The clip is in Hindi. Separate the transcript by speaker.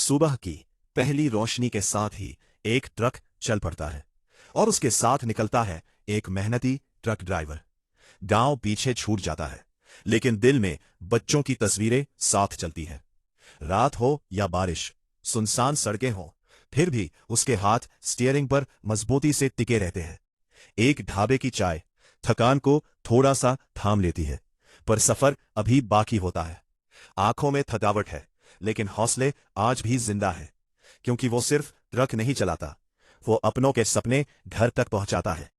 Speaker 1: सुबह की पहली रोशनी के साथ ही एक ट्रक चल पड़ता है और उसके साथ निकलता है एक मेहनती ट्रक ड्राइवर। गांव पीछे छूट जाता है, लेकिन दिल में बच्चों की तस्वीरें साथ चलती हैं। रात हो या बारिश, सुनसान सड़कें हों, फिर भी उसके हाथ स्टीयरिंग पर मजबूती से टिके रहते हैं। एक ढाबे की चाय थकान को थोड़ा सा थाम लेती है, पर सफर अभी बाकी होता है। आंखों में थकावट है, लेकिन हौसले आज भी जिंदा है, क्योंकि वो सिर्फ ट्रक नहीं चलाता, वो अपनों के सपने घर तक पहुंचाता है।